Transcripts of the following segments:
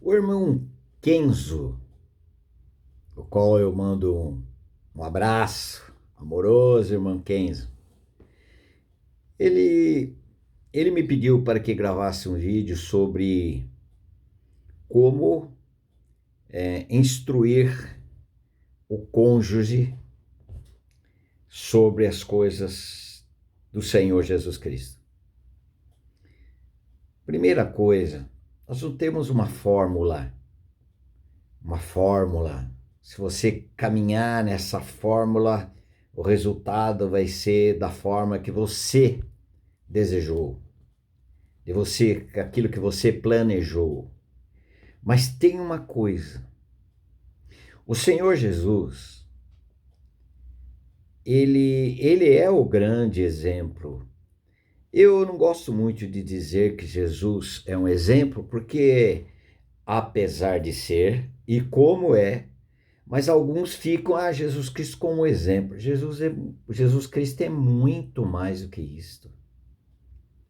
O irmão Kenzo, o qual eu mando um abraço amoroso, irmão Kenzo, ele, ele me pediu para que gravasse um vídeo sobre como instruir o cônjuge sobre as coisas do Senhor Jesus Cristo. Primeira coisa, nós não temos uma fórmula. Se você caminhar nessa fórmula, o resultado vai ser da forma que você desejou, aquilo que você planejou. Mas tem uma coisa, o Senhor Jesus, ele é o grande exemplo. Eu não gosto muito de dizer que Jesus é um exemplo, porque apesar de ser, e como é, mas alguns ficam, Jesus Cristo como exemplo. Jesus Cristo é muito mais do que isto.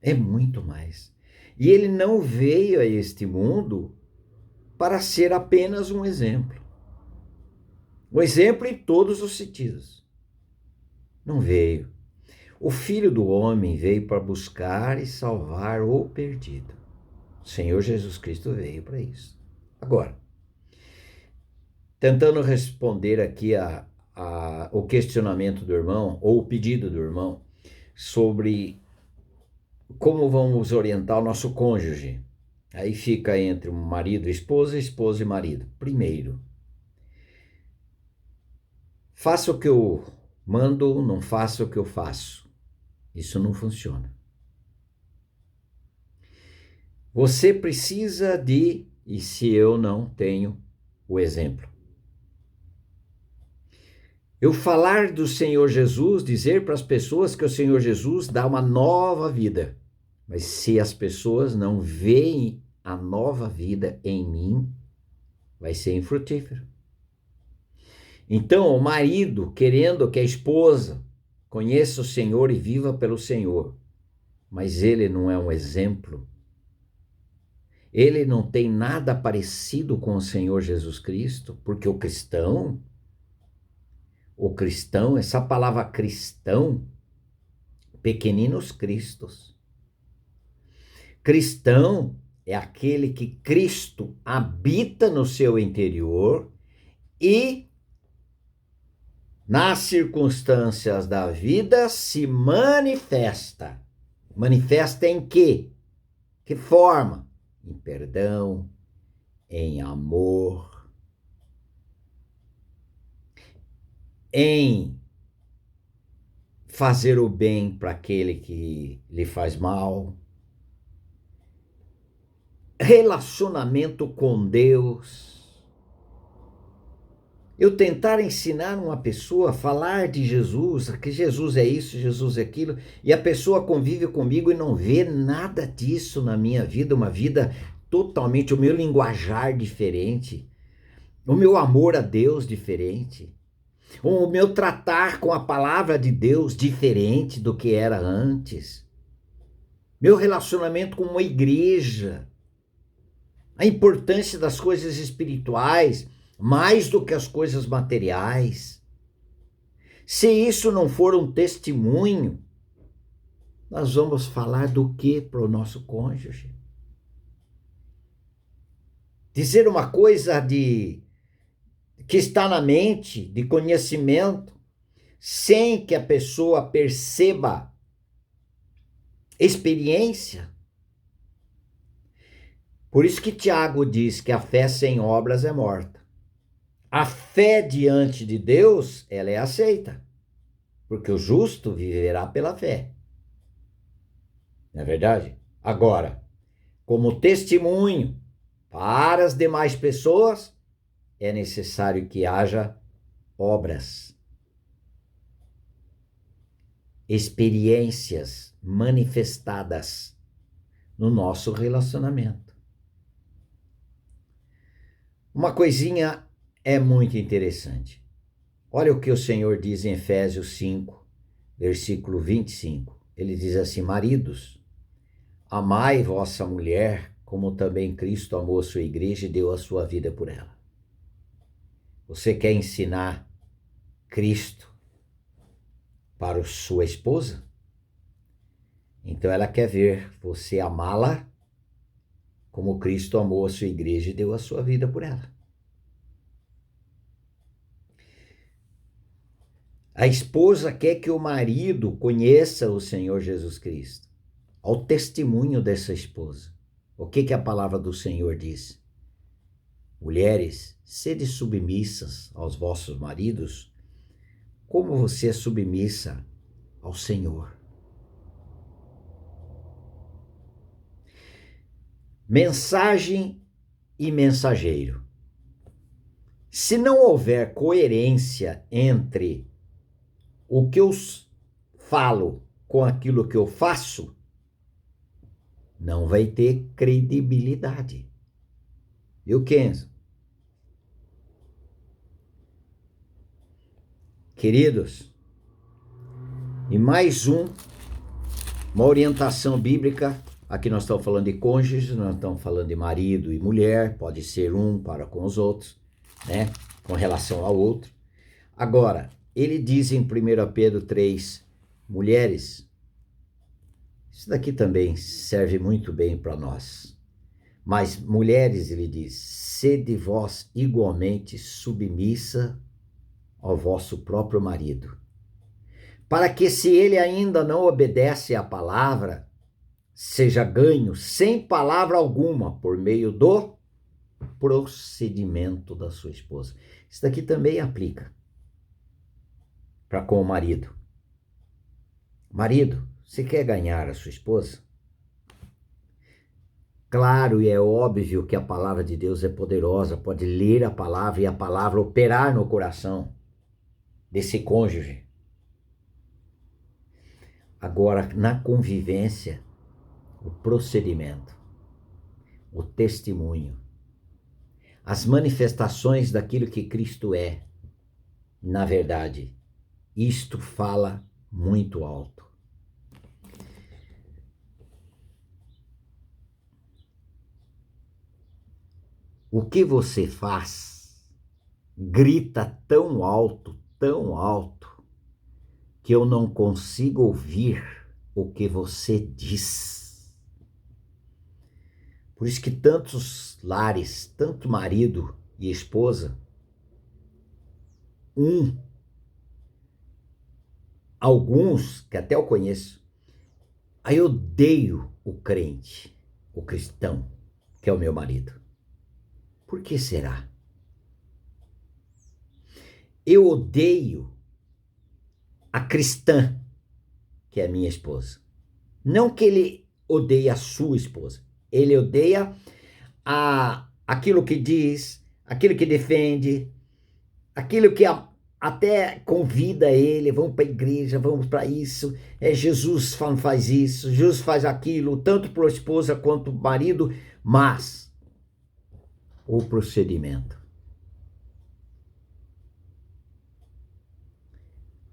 É muito mais. E ele não veio a este mundo para ser apenas um exemplo. Um exemplo em todos os sentidos. Não veio. O Filho do Homem veio para buscar e salvar o perdido. O Senhor Jesus Cristo veio para isso. Agora, tentando responder aqui o questionamento do irmão, ou o pedido do irmão, sobre como vamos orientar o nosso cônjuge. Aí fica entre marido e esposa e marido. Primeiro, faça o que eu mando, não faça o que eu faço. Isso não funciona. Você precisa e se eu não tenho o exemplo. Eu falar do Senhor Jesus, dizer para as pessoas que o Senhor Jesus dá uma nova vida. Mas se as pessoas não veem a nova vida em mim, vai ser infrutífero. Então, o marido querendo que a esposa conheça o Senhor e viva pelo Senhor, mas ele não é um exemplo. Ele não tem nada parecido com o Senhor Jesus Cristo, porque o cristão, essa palavra cristão, pequeninos cristos. Cristão é aquele que Cristo habita no seu interior e, nas circunstâncias da vida, se manifesta. Manifesta em quê? Que forma? Em perdão, em amor, em fazer o bem para aquele que lhe faz mal, relacionamento com Deus. Eu tentar ensinar uma pessoa a falar de Jesus, que Jesus é isso, Jesus é aquilo, e a pessoa convive comigo e não vê nada disso na minha vida, uma vida totalmente, o meu linguajar diferente, o meu amor a Deus diferente, o meu tratar com a palavra de Deus diferente do que era antes, meu relacionamento com uma igreja, a importância das coisas espirituais, mais do que as coisas materiais. Se isso não for um testemunho, nós vamos falar do que para o nosso cônjuge? Dizer uma coisa que está na mente, de conhecimento, sem que a pessoa perceba experiência. Por isso que Tiago diz que a fé sem obras é morta. A fé diante de Deus, ela é aceita, porque o justo viverá pela fé. Não é verdade? Agora, como testemunho para as demais pessoas, é necessário que haja obras, experiências manifestadas no nosso relacionamento. Uma coisinha é muito interessante. Olha o que o Senhor diz em Efésios 5, versículo 25. Ele diz assim: maridos, amai vossa mulher como também Cristo amou a sua igreja e deu a sua vida por ela. Você quer ensinar Cristo para sua esposa? Então ela quer ver você amá-la como Cristo amou a sua igreja e deu a sua vida por ela. A esposa quer que o marido conheça o Senhor Jesus Cristo. Ao testemunho dessa esposa. O que a palavra do Senhor diz? Mulheres, sede submissas aos vossos maridos, como você é submissa ao Senhor. Mensagem e mensageiro. Se não houver coerência entre o que eu falo com aquilo que eu faço, não vai ter credibilidade. Viu, Kenzo? Queridos, e mais uma orientação bíblica. Aqui nós estamos falando de cônjuges, nós estamos falando de marido e mulher, pode ser um para com os outros, né? Com relação ao outro. Agora, ele diz em 1 Pedro 3, mulheres, isso daqui também serve muito bem para nós. Mas mulheres, ele diz, sede vós igualmente submissa ao vosso próprio marido, para que se ele ainda não obedece à palavra, seja ganho sem palavra alguma por meio do procedimento da sua esposa. Isso daqui também aplica para com o marido. Marido, você quer ganhar a sua esposa? Claro e é óbvio que a palavra de Deus é poderosa, pode ler a palavra e a palavra operar no coração desse cônjuge. Agora, na convivência, o procedimento, o testemunho, as manifestações daquilo que Cristo é, na verdade, isto fala muito alto. O que você faz grita tão alto, que eu não consigo ouvir o que você diz. Por isso que tantos lares, tanto marido e esposa, alguns, que até eu conheço, aí eu odeio o crente, o cristão, que é o meu marido. Por que será? Eu odeio a cristã, que é a minha esposa. Não que ele odeie a sua esposa. Ele odeia aquilo que diz, aquilo que defende, aquilo que até convida ele, vamos para a igreja, vamos para isso, Jesus faz isso, Jesus faz aquilo, tanto para a esposa quanto para o marido, mas o procedimento.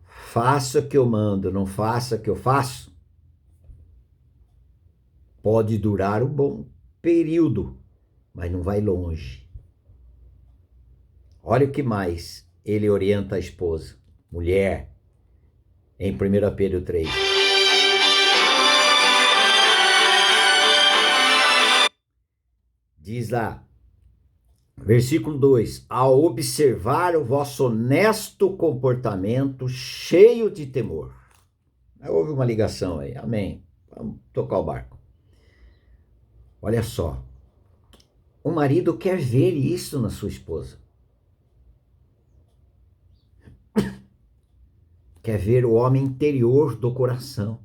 Faça o que eu mando, não faça o que eu faço. Pode durar um bom período, mas não vai longe. Olha o que mais ele orienta a esposa, mulher, em 1 Pedro 3. Diz lá, versículo 2, ao observar o vosso honesto comportamento cheio de temor. Houve uma ligação aí, amém. Vamos tocar o barco. Olha só, o marido quer ver isso na sua esposa. Quer ver o homem interior do coração.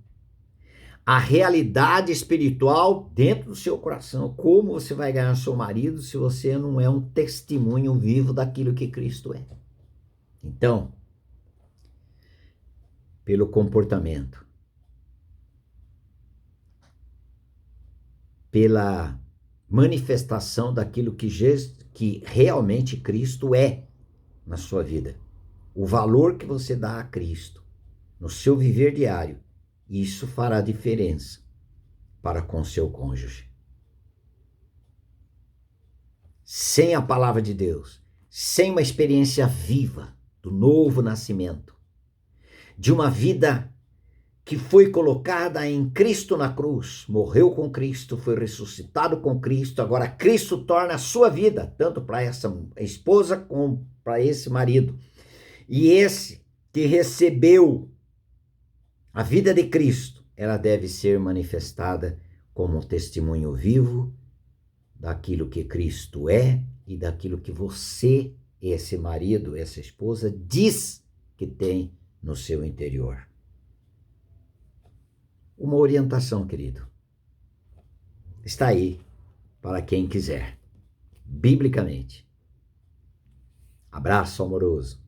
A realidade espiritual dentro do seu coração. Como você vai ganhar seu marido se você não é um testemunho vivo daquilo que Cristo é? Então, pelo comportamento, pela manifestação daquilo que realmente Cristo é na sua vida. O valor que você dá a Cristo no seu viver diário, isso fará diferença para com seu cônjuge. sem a palavra de Deus, sem uma experiência viva do novo nascimento, de uma vida que foi colocada em Cristo na cruz, morreu com Cristo, foi ressuscitado com Cristo, agora Cristo torna a sua vida, tanto para essa esposa como para esse marido. E esse que recebeu a vida de Cristo, ela deve ser manifestada como um testemunho vivo daquilo que Cristo é e daquilo que você, esse marido, essa esposa, diz que tem no seu interior. Uma orientação, querido, está aí para quem quiser, biblicamente. Abraço amoroso.